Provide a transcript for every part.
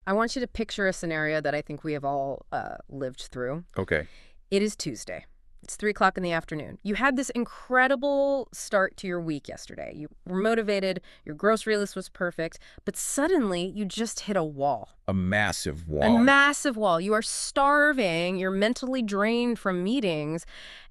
I want you to picture a scenario that I think we have all lived through. Okay. It is Tuesday. It's 3 o'clock in the afternoon. You had this incredible start to your week yesterday. You were motivated, your grocery list was perfect, but suddenly you just hit a wall. A massive A wall. massive wall. You are starving, you're mentally drained from meetings,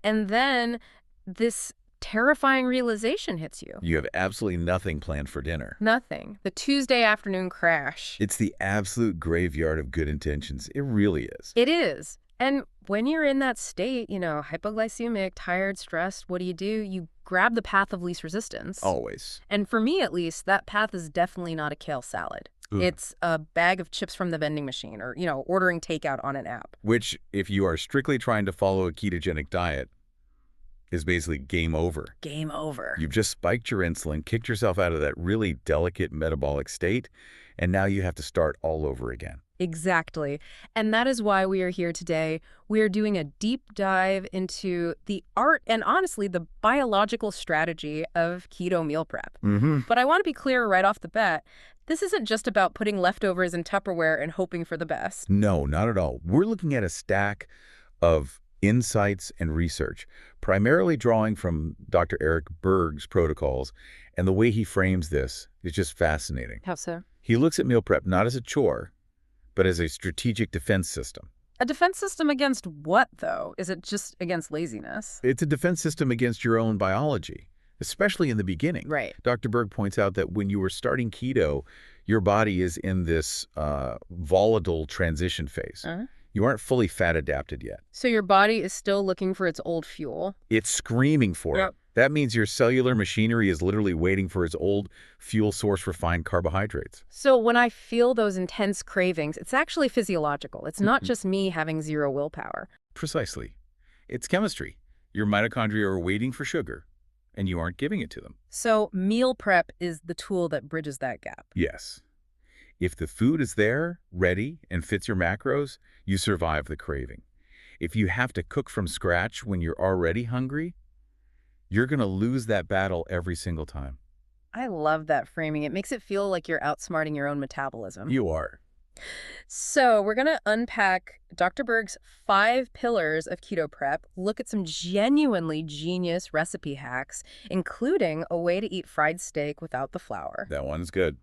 and then this terrifying realization hits you. You have absolutely nothing planned for dinner. Nothing. The Tuesday afternoon crash. It's the absolute graveyard of good intentions. It really is. It is. And when you're in that state, hypoglycemic, tired, stressed, what do? You grab the path of least resistance. Always. And for me, at least, that path is definitely not a kale salad. Ugh. It's a bag of chips from the vending machine or, ordering takeout on an app. Which, if you are strictly trying to follow a ketogenic diet, is basically game over. Game over. You've just spiked your insulin, kicked yourself out of that really delicate metabolic state, and now you have to start all over again. Exactly. And that is why we are here today. We are doing a deep dive into the art and honestly the biological strategy of keto meal prep. But I want to be clear right off the bat, this isn't just about putting leftovers in Tupperware and hoping for the best. No, not at all. We're looking at a stack of insights and research, primarily drawing from Dr. Eric Berg's protocols, and the way he frames this is just fascinating. How so? He looks at meal prep not as a chore, but as a strategic defense system. A defense system against what, though? Is it just against laziness? It's a defense system against your own biology, especially in the beginning. Right. Dr. Berg points out that when you were starting keto, your body is in this volatile transition phase. You aren't fully fat adapted yet. So your body is still looking for its old fuel? It's screaming for it. That means your cellular machinery is literally waiting for its old fuel source refined carbohydrates. So when I feel those intense cravings, it's actually physiological. It's not just me having zero willpower. Precisely. It's chemistry. Your mitochondria are waiting for sugar, and you aren't giving it to them. So meal prep is the tool that bridges that gap. Yes. If the food is there, ready, and fits your macros, you survive the craving. If you have to cook from scratch when you're already hungry, you're going to lose that battle every single time. I love that framing. It makes it feel like you're outsmarting your own metabolism. You are. So we're going to unpack Dr. Berg's 5 pillars of keto prep, look at some genuinely genius recipe hacks, including a way to eat fried steak without the flour. That one's good.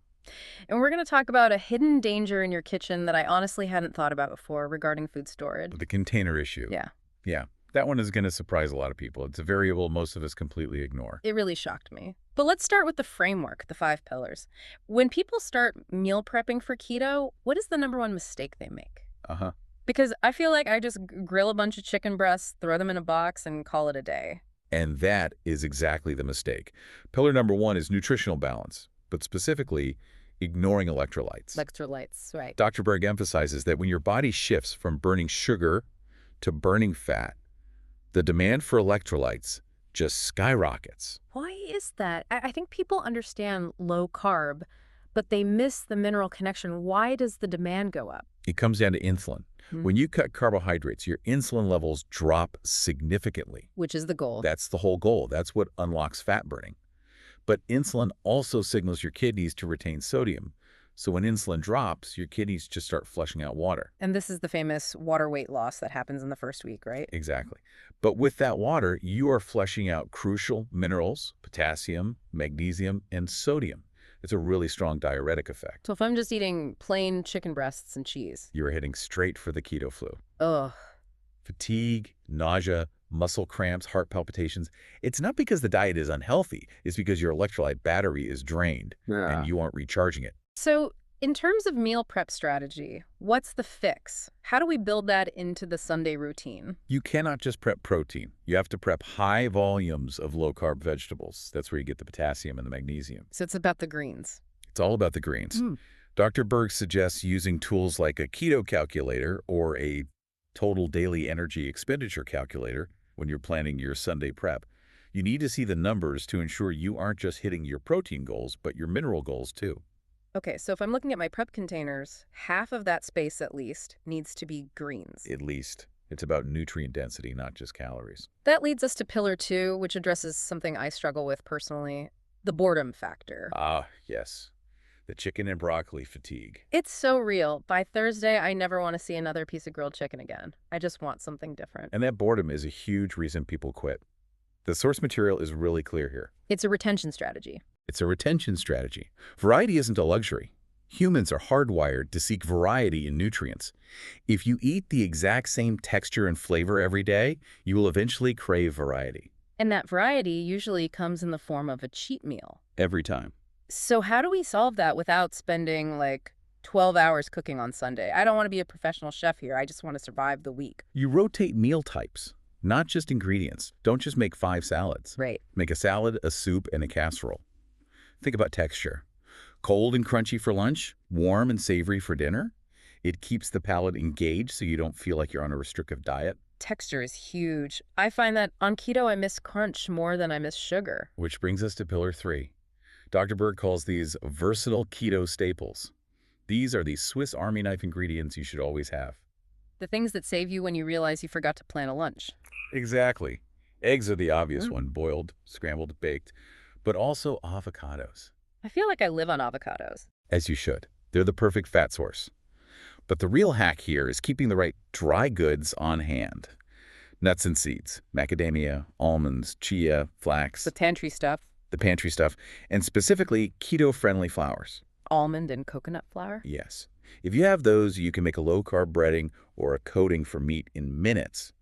And we're going to talk about a hidden danger in your kitchen that I honestly hadn't thought about before regarding food storage. The container issue. Yeah. Yeah. That one is going to surprise a lot of people. It's a variable most of us completely ignore. It really shocked me. But let's start with the framework, the 5 pillars. When people start meal prepping for keto, what is the #1 mistake they make? Because I feel like I just grill a bunch of chicken breasts, throw them in a box, and call it a day. And that is exactly the mistake. Pillar #1 is nutritional balance, but specifically ignoring electrolytes. Electrolytes, right. Dr. Berg emphasizes that when your body shifts from burning sugar to burning fat, the demand for electrolytes just skyrockets. Why is that? I think people understand low carb, but they miss the mineral connection. Why does the demand go up? It comes down to insulin. When you cut carbohydrates, your insulin levels drop significantly. Which is the goal. That's the whole goal. That's what unlocks fat burning. But insulin also signals your kidneys to retain sodium. So when insulin drops, your kidneys just start flushing out water. And this is the famous water weight loss that happens in the first week, right? Exactly. But with that water, you are flushing out crucial minerals, potassium, magnesium, and sodium. It's a really strong diuretic effect. So if I'm just eating plain chicken breasts and cheese. You're heading straight for the keto flu. Ugh. Fatigue, nausea, muscle cramps, heart palpitations. It's not because the diet is unhealthy. It's because your electrolyte battery is drained and you aren't recharging it. So in terms of meal prep strategy, what's the fix? How do we build that into the Sunday routine? You cannot just prep protein. You have to prep high volumes of low-carb vegetables. That's where you get the potassium and the magnesium. So it's about the greens. It's all about the greens. Dr. Berg suggests using tools like a keto calculator or a total daily energy expenditure calculator when you're planning your Sunday prep. You need to see the numbers to ensure you aren't just hitting your protein goals, but your mineral goals too. Okay, so if I'm looking at my prep containers, half of that space at least needs to be greens. At least. It's about nutrient density, not just calories. That leads us to pillar 2, which addresses something I struggle with personally, the boredom factor. Ah, yes. the chicken and broccoli fatigue. It's so real. By Thursday, I never want to see another piece of grilled chicken again. I just want something different. And that boredom is a huge reason people quit. The source material is really clear here. It's a retention strategy. It's a retention strategy. Variety isn't a luxury. Humans are hardwired to seek variety in nutrients. If you eat the exact same texture and flavor every day, you will eventually crave variety. And that variety usually comes in the form of a cheat meal. Every time. So how do we solve that without spending, like, 12 hours cooking on Sunday? I don't want to be a professional chef here. I just want to survive the week. You rotate meal types, not just ingredients. Don't just make 5 salads. Right. Make a salad, a soup, and a casserole. Think about texture. Cold and crunchy for lunch, warm and savory for dinner. It keeps the palate engaged so you don't feel like you're on a restrictive diet. Texture is huge. I find that on keto, I miss crunch more than I miss sugar. Which brings us to pillar 3. Dr. Berg calls these versatile keto staples. These are the Swiss Army knife ingredients you should always have. The things that save you when you realize you forgot to plan a lunch. Exactly. Eggs are the obvious one, boiled, scrambled, baked, but also avocados. I feel like I live on avocados. As you should. They're the perfect fat source. But the real hack here is keeping the right dry goods on hand. Nuts and seeds, macadamia, almonds, chia, flax. The pantry stuff. The pantry stuff, and specifically keto-friendly flours. Almond and coconut flour? Yes. If you have those, you can make a low-carb breading or a coating for meat in minutes.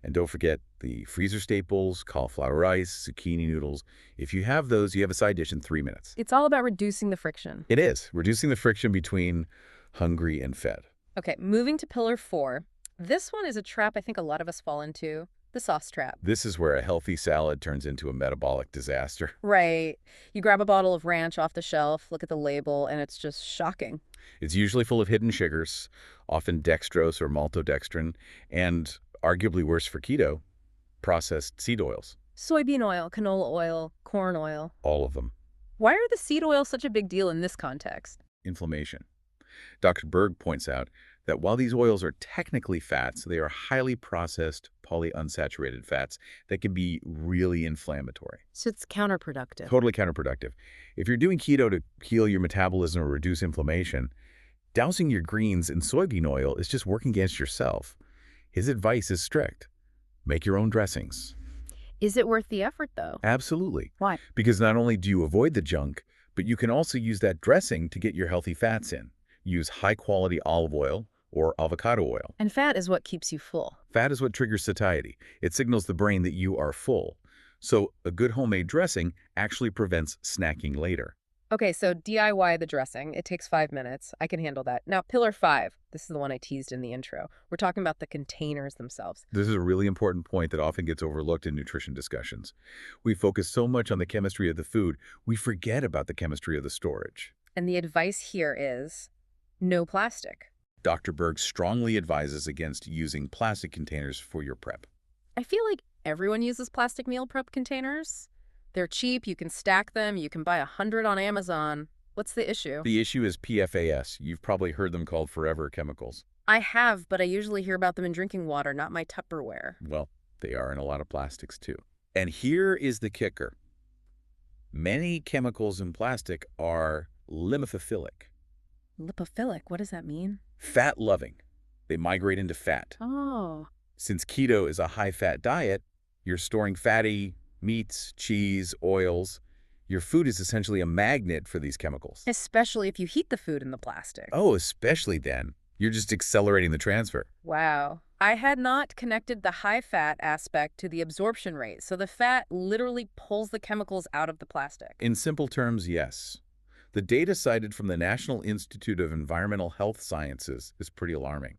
And don't forget the freezer staples, cauliflower rice, zucchini noodles. If you have those, you have a side dish in 3 minutes. It's all about reducing the friction. It is. Reducing the friction between hungry and fed. Okay, moving to pillar 4. This one is a trap I think a lot of us fall into. The sauce trap. This is where a healthy salad turns into a metabolic disaster. Right. You grab a bottle of ranch off the shelf, look at the label, and it's just shocking. It's usually full of hidden sugars, often dextrose or maltodextrin, and arguably worse for keto, processed seed oils. Soybean oil, canola oil, corn oil. All of them. Why are the seed oils such a big deal in this context? Inflammation. Dr. Berg points out that while these oils are technically fats, they are highly processed polyunsaturated fats that can be really inflammatory. So it's counterproductive. Totally counterproductive. If you're doing keto to heal your metabolism or reduce inflammation, dousing your greens in soybean oil is just working against yourself. His advice is strict. Make your own dressings. Is it worth the effort, though? Absolutely. Why? Because not only do you avoid the junk, but you can also use that dressing to get your healthy fats in. Use high-quality olive oil or avocado oil. And fat is what keeps you full. Fat is what triggers satiety. It signals the brain that you are full. So a good homemade dressing actually prevents snacking later. Okay, so DIY the dressing. It takes 5 minutes. I can handle that. Now, pillar 5. This is the one I teased in the intro. We're talking about the containers themselves. This is a really important point that often gets overlooked in nutrition discussions. We focus so much on the chemistry of the food, we forget about the chemistry of the storage. And the advice here is no plastic. Dr. Berg strongly advises against using plastic containers for your prep. I feel like everyone uses plastic meal prep containers. They're cheap, you can stack them, you can buy 100 on Amazon. What's the issue? The issue is PFAS. You've probably heard them called forever chemicals. I have, but I usually hear about them in drinking water, not my Tupperware. Well, they are in a lot of plastics too. And here is the kicker. Many chemicals in plastic are lipophilic. Lipophilic, what does that mean? Fat-loving. They migrate into fat. Oh. Since keto is a high-fat diet, you're storing fatty meats, cheese, oils. Your food is essentially a magnet for these chemicals. Especially if you heat the food in the plastic. Oh, especially then. You're just accelerating the transfer. Wow. I had not connected the high-fat aspect to the absorption rate, so the fat literally pulls the chemicals out of the plastic. In simple terms, yes. The data cited from the National Institute of Environmental Health Sciences is pretty alarming.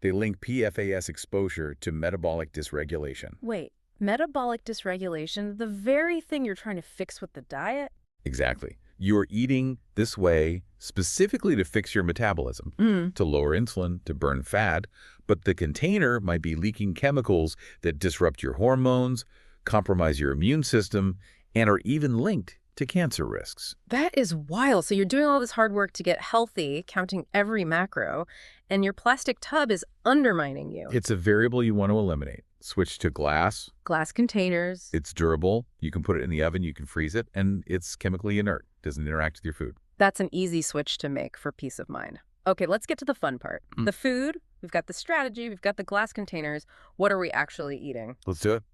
They link PFAS exposure to metabolic dysregulation. Wait, metabolic dysregulation, the very thing you're trying to fix with the diet? Exactly. You're eating this way specifically to fix your metabolism, to lower insulin, to burn fat, but the container might be leaking chemicals that disrupt your hormones, compromise your immune system, and are even linked to cancer risks. That is wild. So you're doing all this hard work to get healthy, counting every macro, and your plastic tub is undermining you. It's a variable you want to eliminate. Switch to glass. Glass containers. It's durable. You can put it in the oven, you can freeze it, and it's chemically inert. Doesn't interact with your food. That's an easy switch to make for peace of mind. Okay, let's get to the fun part. The food, we've got the strategy, we've got the glass containers. What are we actually eating? Let's do it.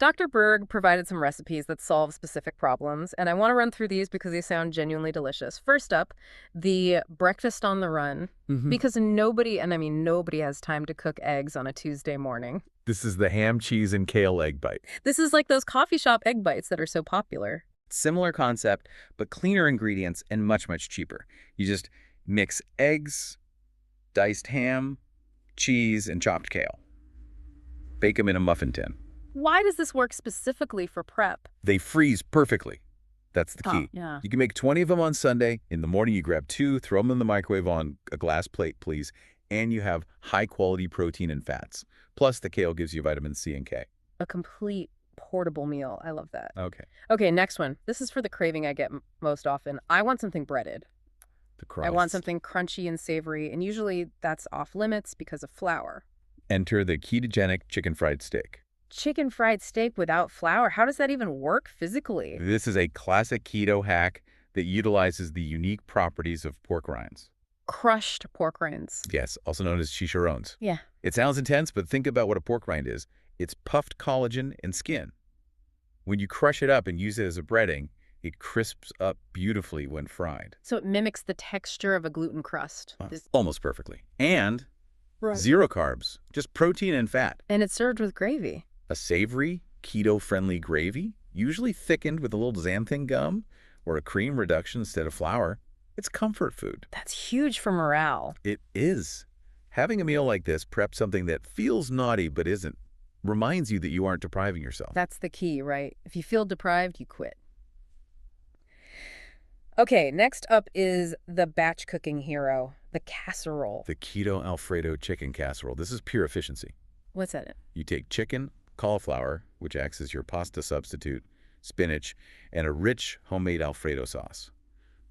Dr. Berg provided some recipes that solve specific problems, and I want to run through these because they sound genuinely delicious. First up, the breakfast on the run, because nobody, and I mean nobody, has time to cook eggs on a Tuesday morning. This is the ham, cheese, and kale egg bite. This is like those coffee shop egg bites that are so popular. Similar concept, but cleaner ingredients and much, much cheaper. You just mix eggs, diced ham, cheese, and chopped kale. Bake them in a muffin tin. Why does this work specifically for prep? They freeze perfectly. That's the key. Yeah. You can make 20 of them on Sunday. In the morning, you grab 2, throw them in the microwave on a glass plate, please, and you have high-quality protein and fats. Plus, the kale gives you vitamin C and K. A complete portable meal. I love that. Okay. Okay, next one. This is for the craving I get most often. I want something breaded. The crust. I want something crunchy and savory, and usually that's off limits because of flour. Enter the ketogenic chicken fried steak. Chicken fried steak without flour? How does that even work physically? This is a classic keto hack that utilizes the unique properties of pork rinds. Crushed pork rinds. Yes, also known as chicharrones. Yeah. It sounds intense, but think about what a pork rind is. It's puffed collagen and skin. When you crush it up and use it as a breading, it crisps up beautifully when fried. So it mimics the texture of a gluten crust. Almost perfectly. And zero carbs, just protein and fat. And it's served with gravy. A savory, keto-friendly gravy, usually thickened with a little xanthan gum or a cream reduction instead of flour. It's comfort food. That's huge for morale. It is. Having a meal like this, prep something that feels naughty but isn't, reminds you that you aren't depriving yourself. That's the key, right? If you feel deprived, you quit. Okay, next up is the batch cooking hero, the casserole. The Keto Alfredo chicken casserole. This is pure efficiency. What's that? You take chicken, cauliflower, which acts as your pasta substitute, spinach, and a rich homemade Alfredo sauce.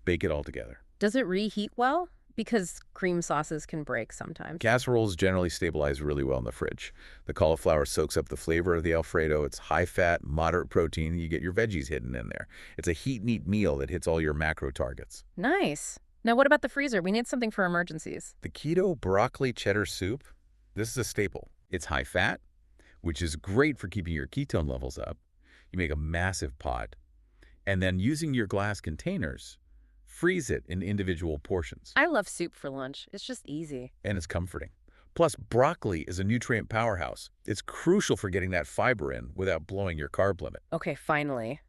Bake it all together. Does it reheat well? Because cream sauces can break sometimes. Casseroles generally stabilize really well in the fridge. The cauliflower soaks up the flavor of the Alfredo. It's high-fat, moderate protein. You get your veggies hidden in there. It's a heat and eat meal that hits all your macro targets. Nice. Now, what about the freezer? We need something for emergencies. The keto broccoli cheddar soup, this is a staple. It's high-fat, which is great for keeping your ketone levels up. You make a massive pot, and then using your glass containers, freeze it in individual portions. I love soup for lunch. It's just easy. And it's comforting. Plus, broccoli is a nutrient powerhouse. It's crucial for getting that fiber in without blowing your carb limit. Okay, finally,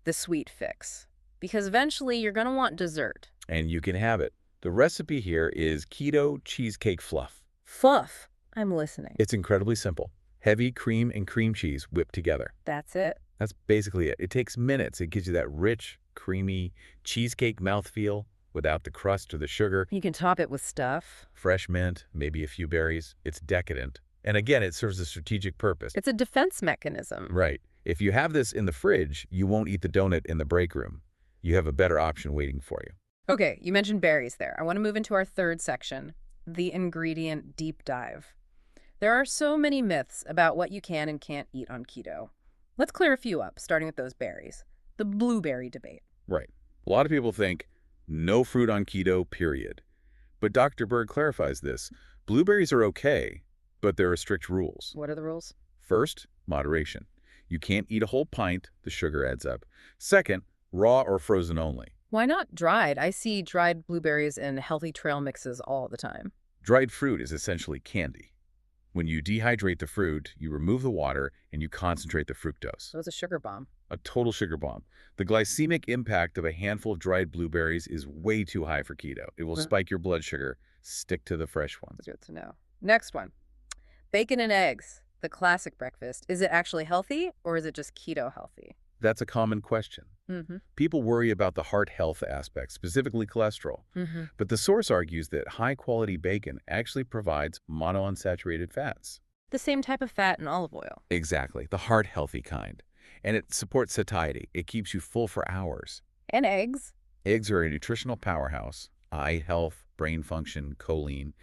the sweet fix. Because eventually you're going to want dessert. And you can have it. The recipe here is keto cheesecake fluff. Fluff. I'm listening. It's incredibly simple. Heavy cream and cream cheese whipped together. That's it. That's basically it. It takes minutes. It gives you that rich, creamy cheesecake mouthfeel without the crust or the sugar. You can top it with stuff. Fresh mint, maybe a few berries. It's decadent. And again, it serves a strategic purpose. It's a defense mechanism. Right. If you have this in the fridge, you won't eat the donut in the break room. You have a better option waiting for you. Okay, you mentioned berries there. I want to move into our third section, the ingredient deep dive. There are so many myths about what you can and can't eat on keto. Let's clear a few up, starting with those berries. The blueberry debate. Right. A lot of people think no fruit on keto, period. But Dr. Berg clarifies this. Blueberries are okay, but there are strict rules. What are the rules? First, moderation. You can't eat a whole pint, the sugar adds up. Second, raw or frozen only. Why not dried? I see dried blueberries in healthy trail mixes all the time. Dried fruit is essentially candy. When you dehydrate the fruit, you remove the water and you concentrate the fructose. So it's a sugar bomb. A total sugar bomb. The glycemic impact of a handful of dried blueberries is way too high for keto. It will spike your blood sugar. Stick to the fresh ones. Good to know. Next one. Bacon and eggs, the classic breakfast. Is it actually healthy or is it just keto healthy? That's a common question. People worry about the heart health aspect, specifically cholesterol. But the source argues that high-quality bacon actually provides monounsaturated fats. The same type of fat in olive oil. Exactly, the heart-healthy kind. And it supports satiety. It keeps you full for hours. And eggs. Eggs are a nutritional powerhouse. Eye health, brain function, choline.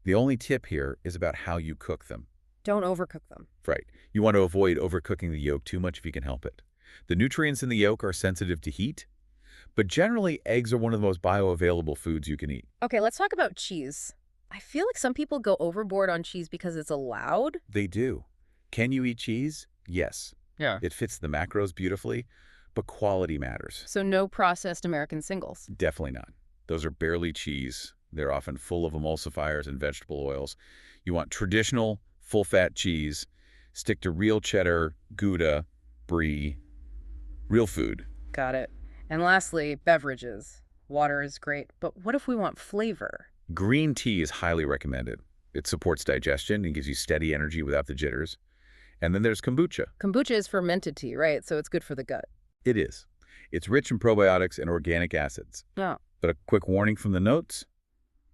The only tip here is about how you cook them. Don't overcook them. Right. You want to avoid overcooking the yolk too much if you can help it. The nutrients in the yolk are sensitive to heat, But generally, eggs are one of the most bioavailable foods you can eat. Okay, let's talk about cheese. I feel like some people go overboard on cheese because it's allowed. They do. Can you eat cheese? Yes. Yeah. It fits the macros beautifully, but quality matters. So no processed American singles. Definitely not. Those are barely cheese. They're often full of emulsifiers and vegetable oils. You want traditional, full-fat cheese. Stick to real cheddar, Gouda, Brie, real food. Got it. And lastly, beverages. Water is great, but what if we want flavor? Green tea is highly recommended. It supports digestion and gives you steady energy without the jitters. And then there's kombucha. Kombucha is fermented tea, right? So it's good for the gut. It is. It's rich in probiotics and organic acids. Oh. But a quick warning from the notes,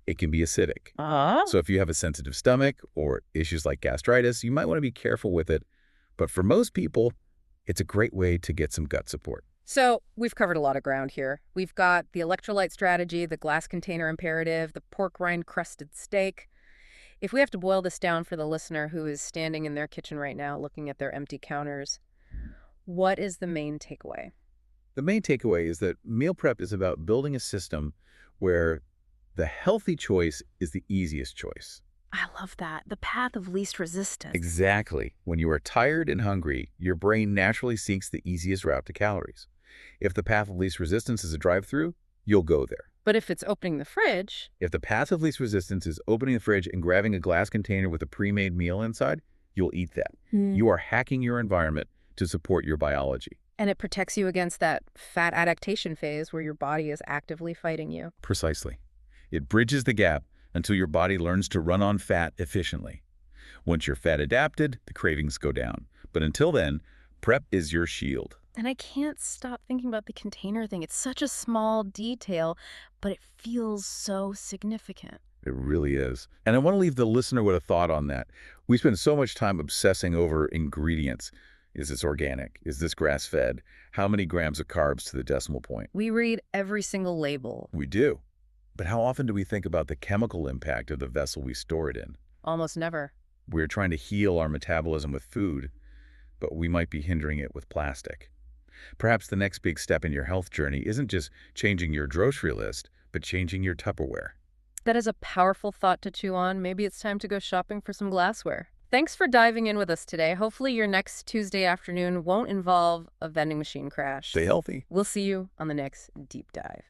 it can be acidic. Uh-huh. So if you have a sensitive stomach or issues like gastritis, you might want to be careful with it. But for most people, it's a great way to get some gut support. So we've covered a lot of ground here. We've got the electrolyte strategy, the glass container imperative, the pork rind-crusted steak. If we have to boil this down for the listener who is standing in their kitchen right now looking at their empty counters, what is the main takeaway? The main takeaway is that meal prep is about building a system where the healthy choice is the easiest choice. I love that. The path of least resistance. Exactly. When you are tired and hungry, your brain naturally seeks the easiest route to calories. If the path of least resistance is a drive-through, you'll go there. But if it's opening the fridge... If the path of least resistance is opening the fridge and grabbing a glass container with a pre-made meal inside, you'll eat that. You are hacking your environment to support your biology. And it protects you against that fat adaptation phase where your body is actively fighting you. Precisely. It bridges the gap until your body learns to run on fat efficiently. Once you're fat adapted, the cravings go down. But until then, prep is your shield. And I can't stop thinking about the container thing. It's such a small detail, but it feels so significant. It really is. And I want to leave the listener with a thought on that. We spend so much time obsessing over ingredients. Is this organic? Is this grass-fed? How many grams of carbs to the decimal point? We read every single label. We do. But how often do we think about the chemical impact of the vessel we store it in? Almost never. We're trying to heal our metabolism with food, but we might be hindering it with plastic. Perhaps the next big step in your health journey isn't just changing your grocery list, but changing your Tupperware. That is a powerful thought to chew on. Maybe it's time to go shopping for some glassware. Thanks for diving in with us today. Hopefully your next Tuesday afternoon won't involve a vending machine crash. Stay healthy. We'll see you on the next Deep Dive.